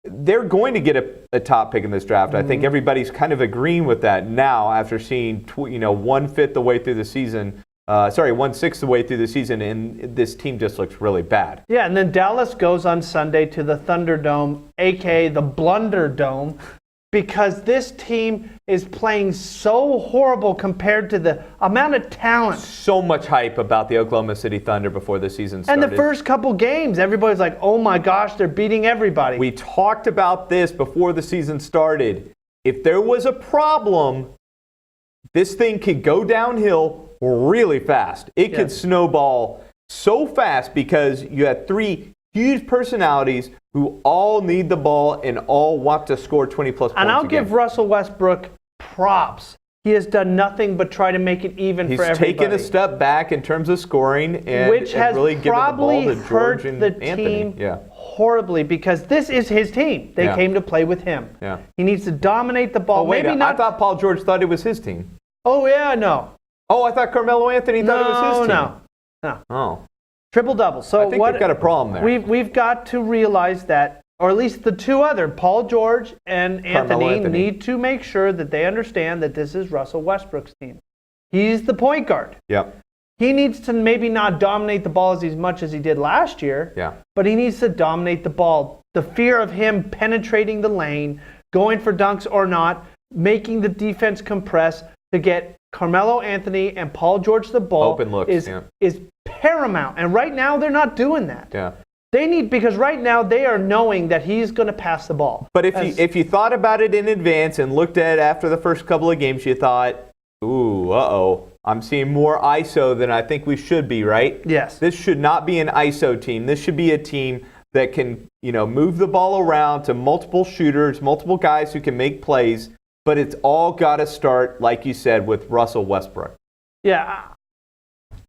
they're going to get a top pick in this draft. I think everybody's kind of agreeing with that now after seeing 1/5 the way through the season. 1/6 the way through the season, and this team just looks really bad. Yeah, and then Dallas goes on Sunday to the Thunderdome, a.k.a. the Blunder Dome, because this team is playing so horrible compared to the amount of talent. So much hype about the Oklahoma City Thunder before the season started. And the first couple games, everybody's like, oh my gosh, they're beating everybody. We talked about this before the season started. If there was a problem, this thing could go downhill really fast. It could snowball so fast because you had 3 huge personalities who all need the ball and all want to score 20-plus points. And I'll give Russell Westbrook props. He has done nothing but try to make it even for everybody. He's taken a step back in terms of scoring and which has really given the ball to George and the Anthony. Team horribly because this is his team. They came to play with him. Yeah. He needs to dominate the ball. Oh, wait, Maybe not. I thought Paul George thought it was his team. Oh, yeah, no. Oh, I thought Carmelo Anthony thought it was his team. No. Oh. Triple-double. So I think they've got a problem there. We've got to realize that, or at least the 2 other, Paul George and Anthony, need to make sure that they understand that this is Russell Westbrook's team. He's the point guard. Yep. He needs to maybe not dominate the ball as much as he did last year, but he needs to dominate the ball. The fear of him penetrating the lane, going for dunks or not, making the defense compress to get Carmelo Anthony and Paul George the ball open looks, is paramount. And right now they're not doing that. Yeah. They need, because right now they are knowing that he's going to pass the ball. But if you thought about it in advance and looked at it after the first couple of games, you thought, ooh, I'm seeing more ISO than I think we should be, right? Yes. This should not be an ISO team. This should be a team that can, move the ball around to multiple shooters, multiple guys who can make plays. But it's all got to start, like you said, with Russell Westbrook. Yeah,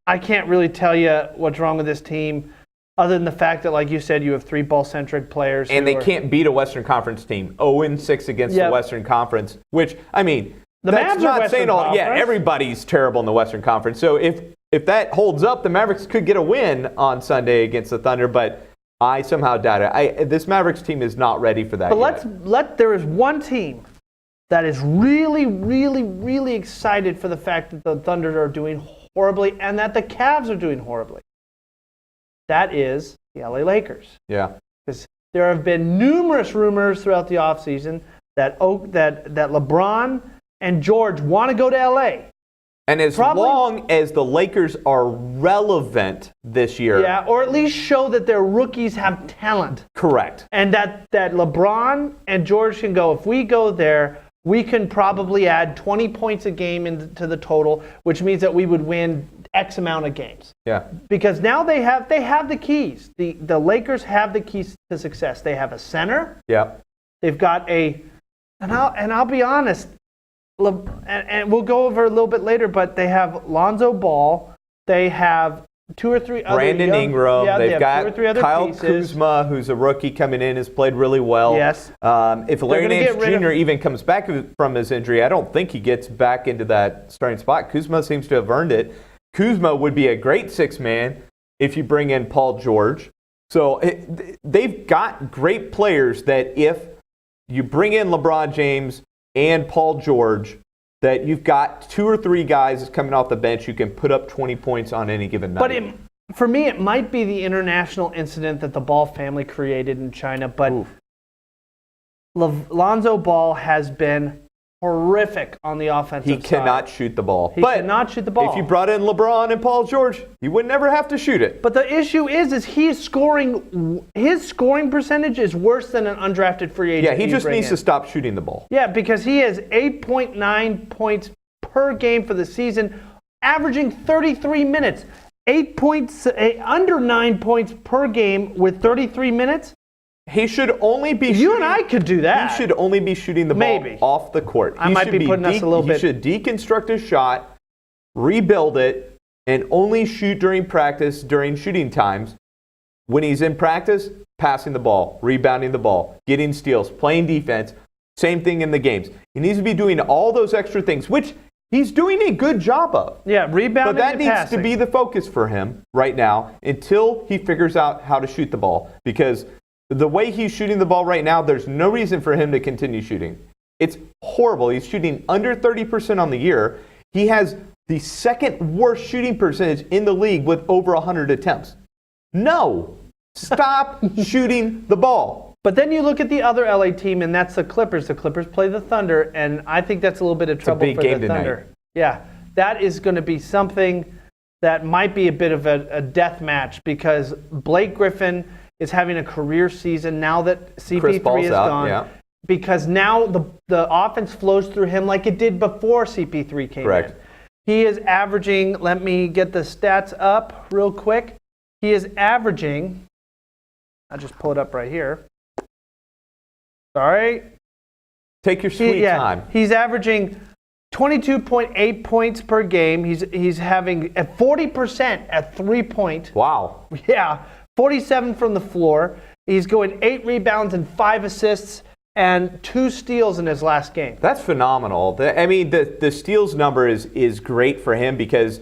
I can't really tell you what's wrong with this team, other than the fact that, like you said, you have 3 ball-centric players. And they can't beat a Western Conference team. 0-6 against the Western Conference, which, I mean, that's not saying all. Yeah, everybody's terrible in the Western Conference. So if that holds up, the Mavericks could get a win on Sunday against the Thunder, but I somehow doubt it. This Mavericks team is not ready for that But there is one team that is really, really, really excited for the fact that the Thunder are doing horribly and that the Cavs are doing horribly. That is the LA Lakers. Yeah. Because there have been numerous rumors throughout the offseason that LeBron and George want to go to LA. And as long as the Lakers are relevant this year. Yeah, or at least show that their rookies have talent. Correct. And that LeBron and George can go, if we go there, we can probably add 20 points a game into the total, which means that we would win X amount of games. Yeah. Because now they have the keys. The Lakers have the keys to success. They have a center. Yeah. They've got and I'll be honest, and we'll go over a little bit later, but they have Lonzo Ball. They have 2 or 3 other Brandon Ingram. Yeah, they've got 2 or 3 other Kyle pieces. Kuzma, who's a rookie coming in, has played really well. Yes. If Larry Nance Jr. even comes back from his injury, I don't think he gets back into that starting spot. Kuzma seems to have earned it. Kuzma would be a great 6-man if you bring in Paul George. So they've got great players that if you bring in LeBron James and Paul George, that you've got 2 or 3 guys coming off the bench who can put up 20 points on any given night. But for me, it might be the international incident that the Ball family created in China. But Lonzo Ball has been horrific on the offensive side. He cannot shoot the ball. He cannot shout the ball. If you brought in LeBron and Paul George, he would never have to shoot it. But the issue is his scoring percentage is worse than an undrafted free agent. Yeah, he just needs to stop shooting the ball. Yeah, because he has 8.9 points per game for the season, averaging 33 minutes. 8 points, under 9 points per game with 33 minutes. He should only be You and I could do that. He should only be shooting the ball off the court. I might be putting us a little bit. He should deconstruct his shot, rebuild it, and only shoot during practice, during shooting times. When he's in practice, passing the ball, rebounding the ball, getting steals, playing defense. Same thing in the games. He needs to be doing all those extra things, which he's doing a good job of. Yeah, rebounding. But that and needs passing to be the focus for him right now until he figures out how to shoot the ball. Because the way he's shooting the ball right now, there's no reason for him to continue shooting. It's horrible. He's shooting under 30% on the year. He has the second worst shooting percentage in the league with over 100 attempts. No. Stop shooting the ball. But then you look at the other LA team, and that's the Clippers. The Clippers play the Thunder, and I think that's a little bit of trouble for the Thunder. Tonight. Yeah, that is going to be something that might be a bit of a death match because Blake Griffin is having a career season now that CP3 is gone. Yeah. Because now the offense flows through him like it did before CP3 came in. He is averaging, let me get the stats up real quick. He is averaging, I'll just pull it up right here. Sorry. Take your sweet time. He's averaging 22.8 points per game. He's having at 40% at 3-point. Wow. Yeah. 47 from the floor. He's going 8 rebounds and 5 assists and 2 steals in his last game. That's phenomenal. The steals number is great for him because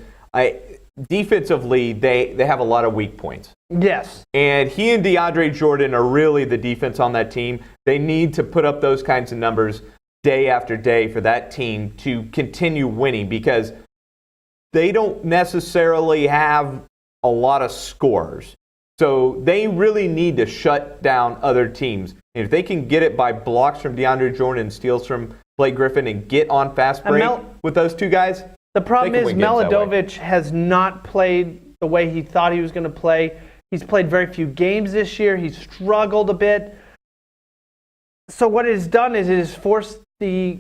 defensively they have a lot of weak points. Yes. And he and DeAndre Jordan are really the defense on that team. They need to put up those kinds of numbers day after day for that team to continue winning because they don't necessarily have a lot of scores. So they really need to shut down other teams. And if they can get it by blocks from DeAndre Jordan and steals from Blake Griffin and get on fast break with those two guys, the problem is Miladovich has not played the way he thought he was going to play. He's played very few games this year. He's struggled a bit. So what it has done is it has forced the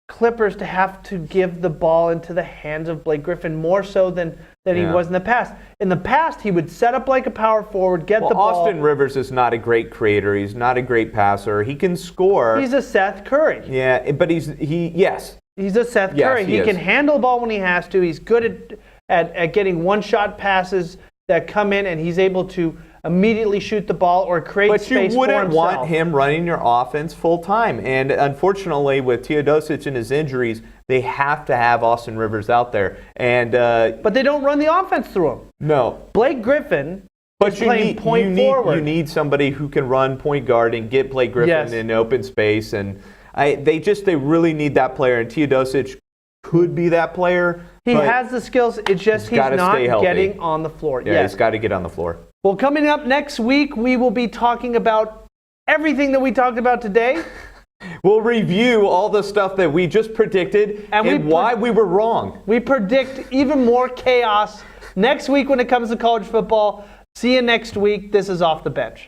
Clippers to have to give the ball into the hands of Blake Griffin more so than he was in the past. In the past, he would set up like a power forward, get the ball. Austin Rivers is not a great creator. He's not a great passer. He can score. He's a Seth Curry. Yeah, but he's a Seth Curry. He can handle the ball when he has to. He's good at getting one-shot passes that come in, and he's able to immediately shoot the ball or create space for himself. But you wouldn't want him running your offense full time. And unfortunately, with Teodosic and his injuries, they have to have Austin Rivers out there. And but they don't run the offense through him. No. Blake Griffin is playing point forward. You need somebody who can run point guard and get Blake Griffin in open space. And they really need that player. And Teodosic could be that player. He has the skills. It's just he's not getting on the floor. Yeah, he's got to get on the floor. Well, coming up next week, we will be talking about everything that we talked about today. We'll review all the stuff that we just predicted and why we were wrong. We predict even more chaos next week when it comes to college football. See you next week. This is Off the Bench.